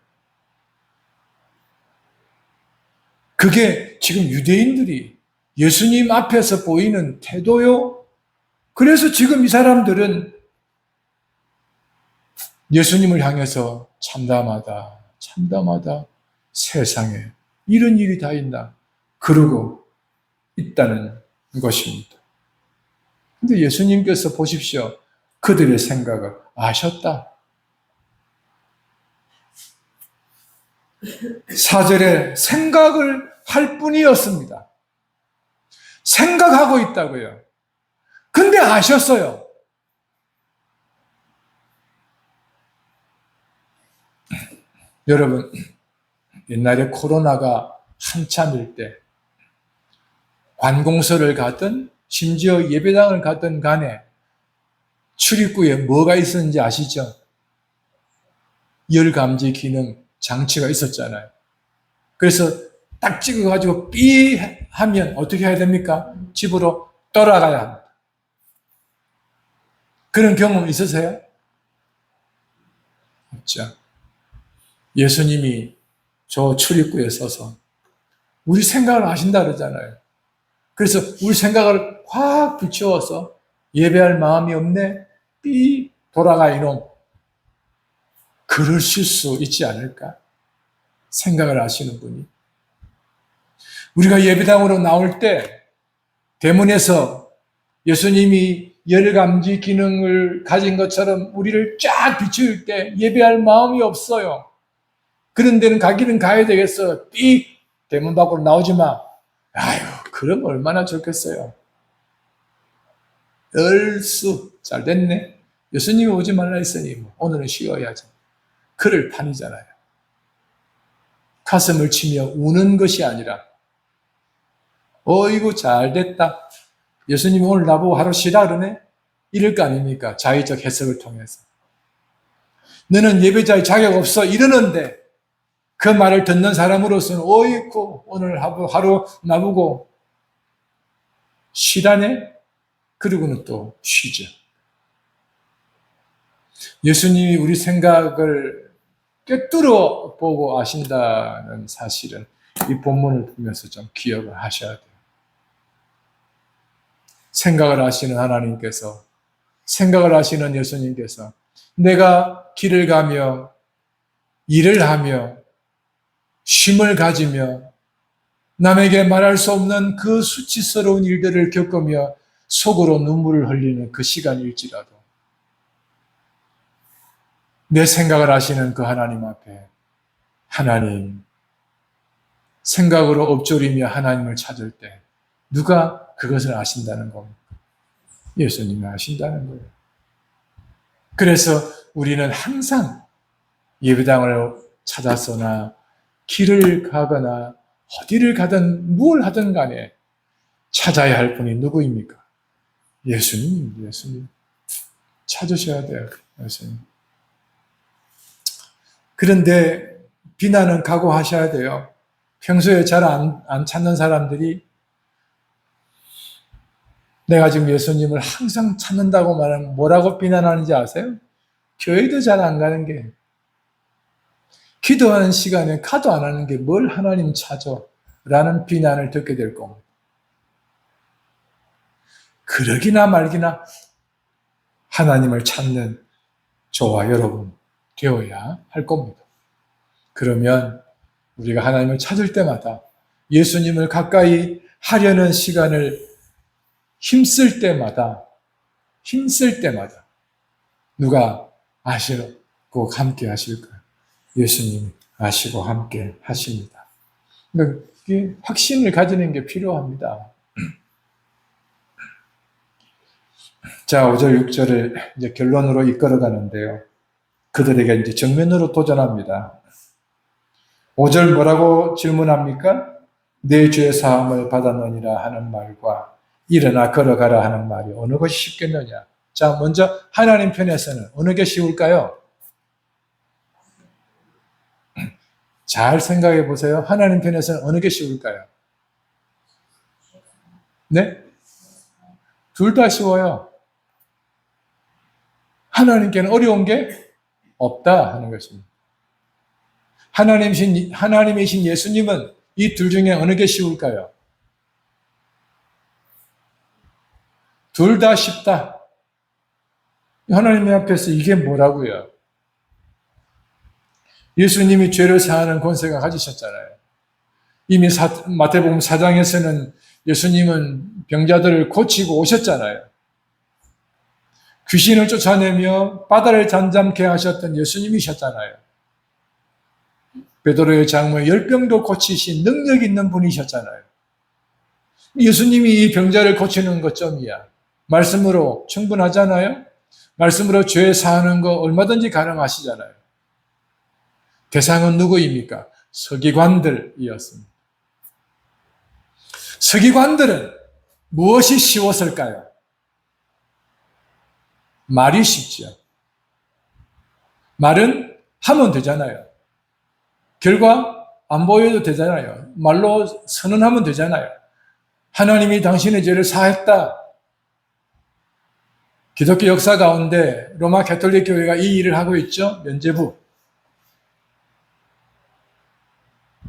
그게 지금 유대인들이 예수님 앞에서 보이는 태도요. 그래서 지금 이 사람들은 예수님을 향해서 참담하다. 세상에 이런 일이 다 있나? 그러고 있다는 것입니다. 근데 예수님께서 보십시오. 그들의 생각을 아셨다. 4절에 생각을 할 뿐이었습니다. 생각하고 있다고요. 근데 아셨어요. 여러분, 옛날에 코로나가 한참일 때 관공서를 가든 심지어 예배당을 가든 간에 출입구에 뭐가 있었는지 아시죠? 열감지 기능 장치가 있었잖아요. 그래서 딱 찍어가지고 삐 하면 어떻게 해야 됩니까? 집으로 돌아가야 합니다. 그런 경험 있으세요? 없죠. 예수님이 저 출입구에 서서 우리 생각을 아신다 그러잖아요. 그래서 우리 생각을 확 비추어서 예배할 마음이 없네? 삐 돌아가 이놈. 그러실 수 있지 않을까? 생각을 하시는 분이. 우리가 예배당으로 나올 때 대문에서 예수님이 열감지 기능을 가진 것처럼 우리를 쫙 비출 때 예배할 마음이 없어요. 그런 데는 가기는 가야 되겠어. 삑! 대문 밖으로 나오지 마. 아유, 그럼 얼마나 좋겠어요. 얼쑤 잘 됐네. 예수님이 오지 말라 했으니 뭐 오늘은 쉬어야지. 그럴 판이잖아요. 가슴을 치며 우는 것이 아니라 어이구 잘 됐다. 예수님이 오늘 나보고 하루 쉬라 그러네? 이럴 거 아닙니까? 자의적 해석을 통해서. 너는 예배자의 자격 없어 이러는데 그 말을 듣는 사람으로서는 어이구 오늘 하루 나보고 쉬라네? 그러고는 또 쉬죠. 예수님이 우리 생각을 꿰뚫어 보고 아신다는 사실은 이 본문을 보면서 좀 기억을 하셔야 돼요. 생각을 하시는 하나님께서, 생각을 하시는 예수님께서 내가 길을 가며 일을 하며 쉼을 가지며 남에게 말할 수 없는 그 수치스러운 일들을 겪으며 속으로 눈물을 흘리는 그 시간일지라도 내 생각을 아시는 그 하나님 앞에 하나님, 생각으로 엎조리며 하나님을 찾을 때 누가 그것을 아신다는 겁니까? 예수님이 아신다는 거예요. 그래서 우리는 항상 예배당을 찾아서나 길을 가거나 어디를 가든 뭘 하든 간에 찾아야 할 분이 누구입니까? 예수님. 찾으셔야 돼요, 예수님. 그런데 비난은 각오하셔야 돼요. 평소에 잘 안 찾는 사람들이 내가 지금 예수님을 항상 찾는다고 말하면 뭐라고 비난하는지 아세요? 교회도 잘 안 가는 게, 기도하는 시간에 가도 안 하는 게 뭘 하나님 찾아? 라는 비난을 듣게 될 겁니다. 그러기나 말기나 하나님을 찾는 저와 여러분 되어야 할 겁니다. 그러면 우리가 하나님을 찾을 때마다 예수님을 가까이 하려는 시간을 힘쓸 때마다 누가 아시고 함께 하실까요? 예수님이 아시고 함께 하십니다. 그러니까 확신을 가지는 게 필요합니다. 자, 5절, 6절을 이제 결론으로 이끌어 가는데요. 그들에게 이제 정면으로 도전합니다. 5절 뭐라고 질문합니까? 내 죄 사함을 받았느니라 하는 말과 일어나 걸어가라 하는 말이 어느 것이 쉽겠느냐? 자, 먼저 하나님 편에서는 어느 게 쉬울까요? 잘 생각해 보세요. 하나님 편에서는 어느 게 쉬울까요? 네? 둘 다 쉬워요. 하나님께는 어려운 게 없다 하는 것입니다. 하나님이신 예수님은 이 둘 중에 어느 게 쉬울까요? 둘 다 쉽다. 하나님 앞에서 이게 뭐라고요? 예수님이 죄를 사하는 권세가 가지셨잖아요. 이미 마태복음 4장에서는 예수님은 병자들을 고치고 오셨잖아요. 귀신을 쫓아내며 바다를 잠잠케 하셨던 예수님이셨잖아요. 베드로의 장모의 열병도 고치신 능력 있는 분이셨잖아요. 예수님이 이 병자를 고치는 것 점이야. 말씀으로 충분하잖아요. 말씀으로 죄 사하는 거 얼마든지 가능하시잖아요. 대상은 누구입니까? 서기관들이었습니다. 서기관들은 무엇이 쉬웠을까요? 말이 쉽죠. 말은 하면 되잖아요. 결과 안 보여도 되잖아요. 말로 선언하면 되잖아요. 하나님이 당신의 죄를 사했다. 기독교 역사 가운데 로마 가톨릭 교회가 이 일을 하고 있죠. 면죄부.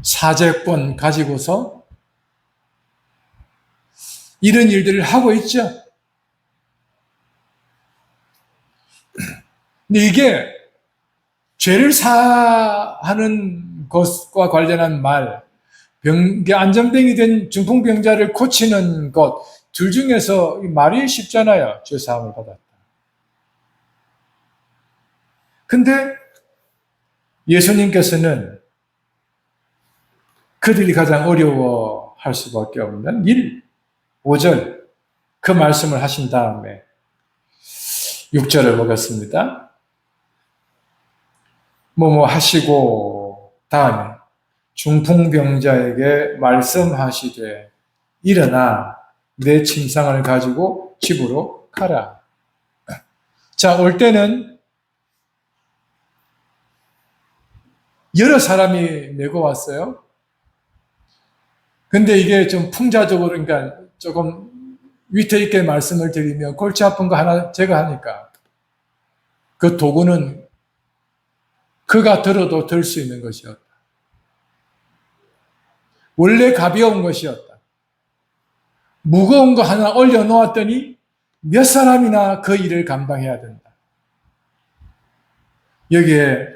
사죄권 가지고서 이런 일들을 하고 있죠. 근데 이게 죄를 사하는 것과 관련한 말, 안전병이 된 중풍병자를 고치는 것, 둘 중에서 말이 쉽잖아요. 죄 사함을 받았다. 근데 예수님께서는 그들이 가장 어려워할 수밖에 없는 5절 그 말씀을 하신 다음에 6절을 보겠습니다. 뭐뭐 하시고 다음에 중풍병자에게 말씀하시되 일어나 내 침상을 가지고 집으로 가라. 자, 올 때는 여러 사람이 메고 왔어요. 근데 이게 좀 풍자적으로, 그러니까 조금 위태 있게 말씀을 드리면 골치 아픈 거 하나 제가 하니까 그 도구는 그가 들어도 들 수 있는 것이었다. 원래 가벼운 것이었다. 무거운 거 하나 올려놓았더니 몇 사람이나 그 일을 감당해야 된다. 여기에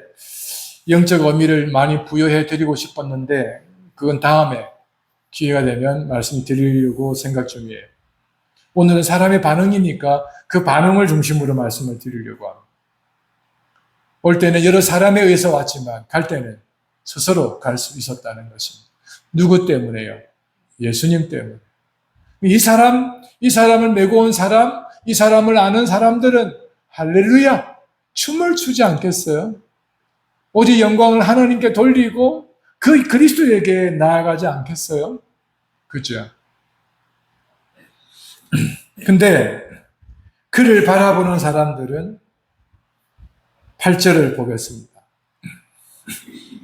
영적 의미를 많이 부여해 드리고 싶었는데 그건 다음에 기회가 되면 말씀드리려고 생각 중이에요. 오늘은 사람의 반응이니까 그 반응을 중심으로 말씀을 드리려고 합니다. 올 때는 여러 사람에 의해서 왔지만 갈 때는 스스로 갈 수 있었다는 것입니다. 누구 때문에요? 예수님 때문에. 이 사람을 메고 온 사람, 이 사람을 아는 사람들은 할렐루야! 춤을 추지 않겠어요? 오직 영광을 하나님께 돌리고 그 그리스도에게 나아가지 않겠어요? 그죠? 근데 그를 바라보는 사람들은 8절을 보겠습니다.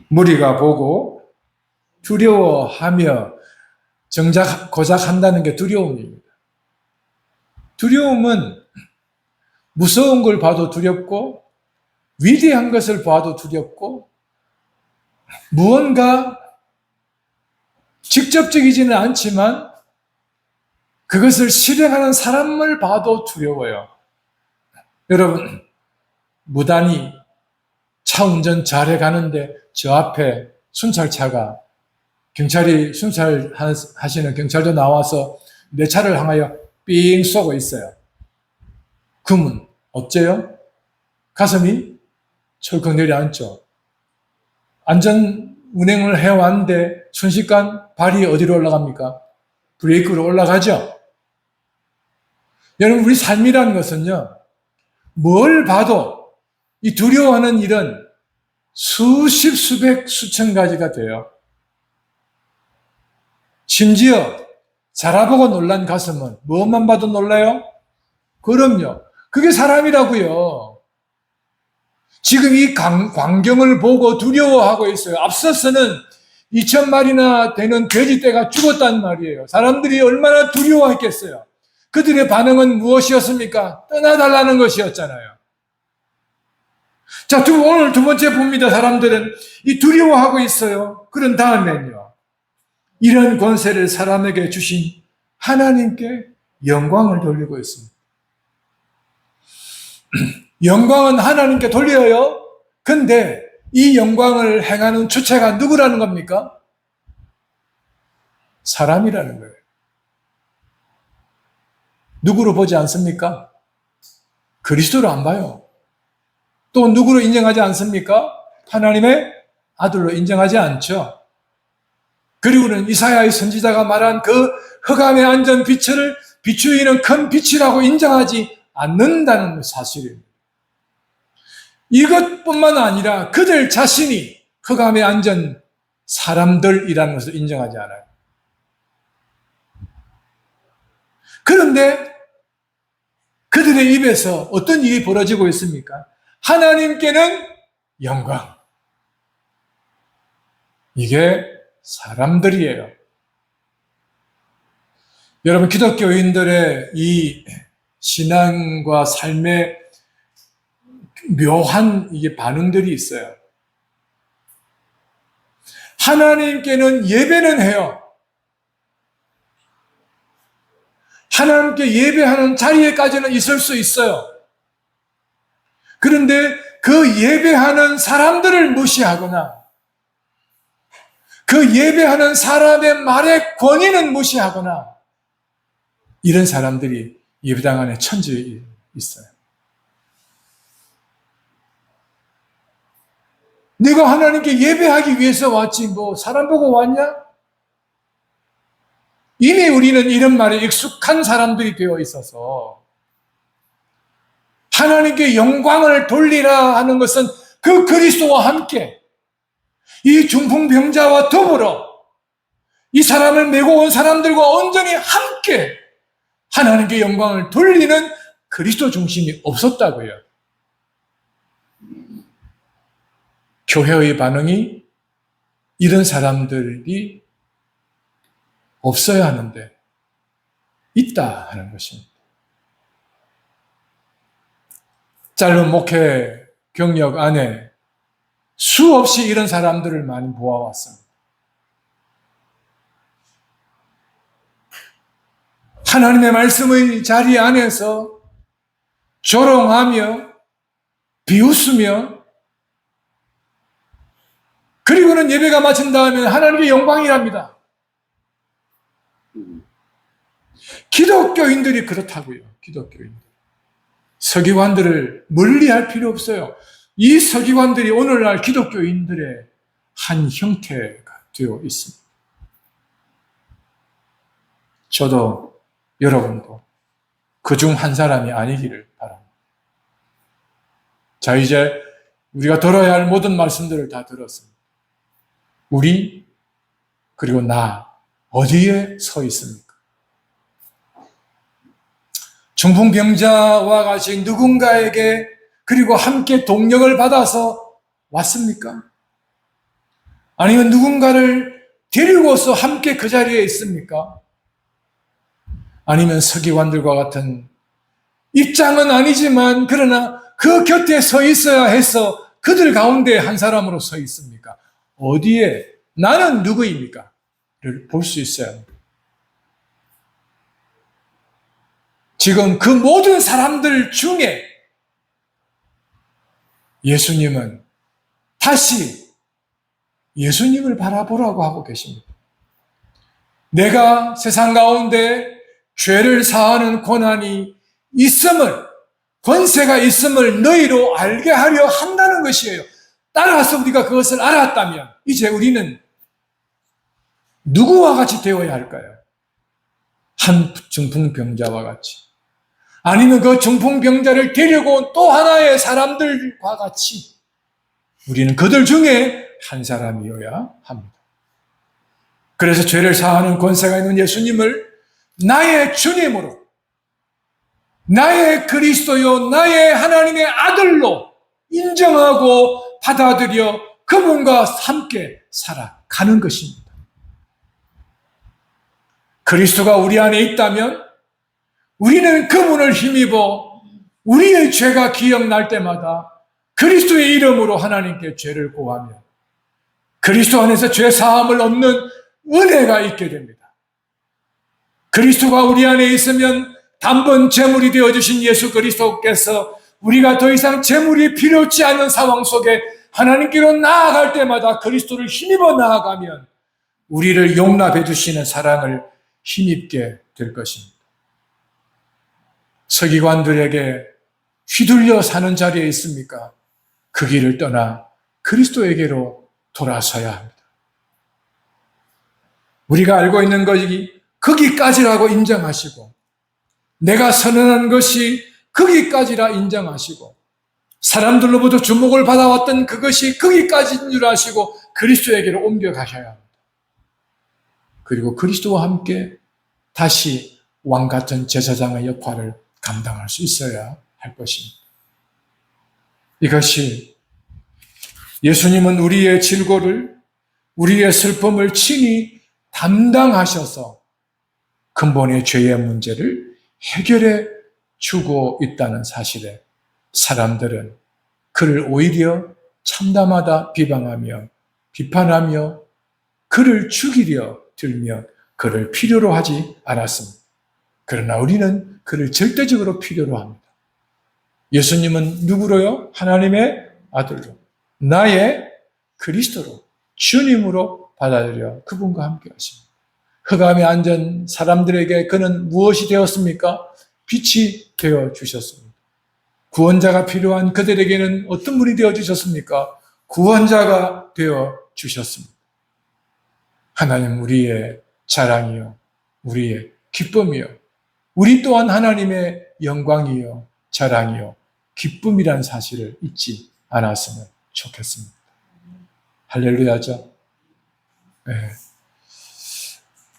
무리가 보고 두려워하며 고작 한다는 게 두려움입니다. 두려움은 무서운 걸 봐도 두렵고 위대한 것을 봐도 두렵고 무언가 직접적이지는 않지만 그것을 실행하는 사람을 봐도 두려워요. 여러분, 무단히 차 운전 잘해 가는데 저 앞에 순찰차가 경찰이 순찰하시는 경찰도 나와서 내 차를 향하여 삥 쏘고 있어요. 그러면 어째요? 가슴이 철컥 내려앉죠. 안전 운행을 해왔는데 순식간 발이 어디로 올라갑니까? 브레이크로 올라가죠. 여러분, 우리 삶이라는 것은요, 뭘 봐도 이 두려워하는 일은 수십, 수백, 수천 가지가 돼요. 심지어 자라보고 놀란 가슴은 무엇만 봐도 놀라요? 그럼요. 그게 사람이라고요. 지금 이 광경을 보고 두려워하고 있어요. 앞서서는 2,000마리나 되는 돼지떼가 죽었단 말이에요. 사람들이 얼마나 두려워했겠어요. 그들의 반응은 무엇이었습니까? 떠나달라는 것이었잖아요. 자, 오늘 두 번째 봅니다. 사람들은 이 두려워하고 있어요. 그런 다음엔요, 이런 권세를 사람에게 주신 하나님께 영광을 돌리고 있습니다. 영광은 하나님께 돌려요. 근데 이 영광을 행하는 주체가 누구라는 겁니까? 사람이라는 거예요. 누구로 보지 않습니까? 그리스도로 안 봐요. 또 누구로 인정하지 않습니까? 하나님의 아들로 인정하지 않죠. 그리고는 이사야의 선지자가 말한 그 흑암에 앉은 빛을 비추이는 큰 빛이라고 인정하지 않는다는 사실입니다. 이것뿐만 아니라 그들 자신이 흑암에 앉은 사람들이라는 것을 인정하지 않아요. 그런데 그들의 입에서 어떤 일이 벌어지고 있습니까? 하나님께는 영광. 이게 사람들이에요. 여러분, 기독교인들의 이 신앙과 삶의 묘한 이게 반응들이 있어요. 하나님께는 예배는 해요. 하나님께 예배하는 자리에까지는 있을 수 있어요. 그런데 그 예배하는 사람들을 무시하거나 그 예배하는 사람의 말의 권위는 무시하거나 이런 사람들이 예배당 안에 천지에 있어요. 내가 하나님께 예배하기 위해서 왔지 뭐 사람 보고 왔냐? 이미 우리는 이런 말에 익숙한 사람들이 되어 있어서 하나님께 영광을 돌리라 하는 것은 그 그리스도와 함께 이 중풍병자와 더불어 이 사람을 메고 온 사람들과 온전히 함께 하나님께 영광을 돌리는 그리스도 중심이 없었다고요. 교회의 반응이 이런 사람들이 없어야 하는데 있다 하는 것입니다. 짧은 목회 경력 안에 수없이 이런 사람들을 많이 보아왔습니다. 하나님의 말씀의 자리 안에서 조롱하며 비웃으며 그리고는 예배가 마친 다음에 하나님의 영광이랍니다. 기독교인들이 그렇다고요. 기독교인들. 서기관들을 멀리할 필요 없어요. 이 서기관들이 오늘날 기독교인들의 한 형태가 되어 있습니다. 저도 여러분도 그중 한 사람이 아니기를 바랍니다. 자, 이제 우리가 들어야 할 모든 말씀들을 다 들었습니다. 우리 그리고 나 어디에 서 있습니까? 중풍병자와 같이 누군가에게 그리고 함께 동력을 받아서 왔습니까? 아니면 누군가를 데리고서 함께 그 자리에 있습니까? 아니면 서기관들과 같은 입장은 아니지만 그러나 그 곁에 서 있어야 해서 그들 가운데 한 사람으로 서 있습니까? 어디에 나는 누구입니까? 를 볼 수 있어야 합니다. 지금 그 모든 사람들 중에 예수님은 다시 예수님을 바라보라고 하고 계십니다. 내가 세상 가운데 죄를 사하는 권한이 있음을, 권세가 있음을 너희로 알게 하려 한다는 것이에요. 따라서 우리가 그것을 알았다면 이제 우리는 누구와 같이 되어야 할까요? 한 중풍병자와 같이, 아니면 그 중풍병자를 데리고 온 또 하나의 사람들과 같이 우리는 그들 중에 한 사람이어야 합니다. 그래서 죄를 사하는 권세가 있는 예수님을 나의 주님으로, 나의 그리스도요, 나의 하나님의 아들로 인정하고 받아들여 그분과 함께 살아가는 것입니다. 그리스도가 우리 안에 있다면 우리는 그분을 힘입어 우리의 죄가 기억날 때마다 그리스도의 이름으로 하나님께 죄를 고하며 그리스도 안에서 죄 사함을 얻는 은혜가 있게 됩니다. 그리스도가 우리 안에 있으면 단번 제물이 되어주신 예수 그리스도께서 우리가 더 이상 제물이 필요치 않은 상황 속에 하나님께로 나아갈 때마다 그리스도를 힘입어 나아가면 우리를 용납해 주시는 사랑을 힘입게 될 것입니다. 서기관들에게 휘둘려 사는 자리에 있습니까? 그 길을 떠나 그리스도에게로 돌아서야 합니다. 우리가 알고 있는 것이 거기까지라고 인정하시고 내가 선언한 것이 거기까지라 인정하시고 사람들로부터 주목을 받아왔던 그것이 거기까지인 줄 아시고 그리스도에게로 옮겨가셔야 합니다. 그리고 그리스도와 함께 다시 왕같은 제사장의 역할을 감당할 수 있어야 할 것입니다. 이것이 예수님은 우리의 질고를, 우리의 슬픔을 친히 담당하셔서 근본의 죄의 문제를 해결해 주고 있다는 사실에 사람들은 그를 오히려 참담하다 비방하며 비판하며 그를 죽이려 들며 그를 필요로 하지 않았습니다. 그러나 우리는 그를 절대적으로 필요로 합니다. 예수님은 누구로요? 하나님의 아들로, 나의 그리스도로, 주님으로 받아들여 그분과 함께 하십니다. 흑암에 앉은 사람들에게 그는 무엇이 되었습니까? 빛이 되어 주셨습니다. 구원자가 필요한 그들에게는 어떤 분이 되어 주셨습니까? 구원자가 되어 주셨습니다. 하나님 우리의 자랑이요, 우리의 기쁨이요, 우리 또한 하나님의 영광이요, 자랑이요, 기쁨이란 사실을 잊지 않았으면 좋겠습니다. 할렐루야죠. 네.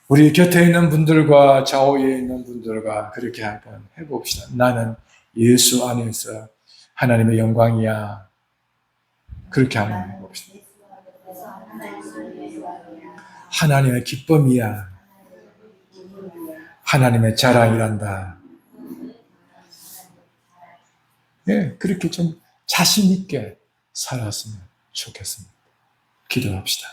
우리 곁에 있는 분들과 좌우에 있는 분들과 그렇게 한번 해봅시다. 나는 예수 안에서 하나님의 영광이야. 그렇게 한번 해봅시다. 하나님의 기쁨이야. 하나님의 자랑이란다. 예, 그렇게 좀 자신 있게 살았으면 좋겠습니다. 기도합시다.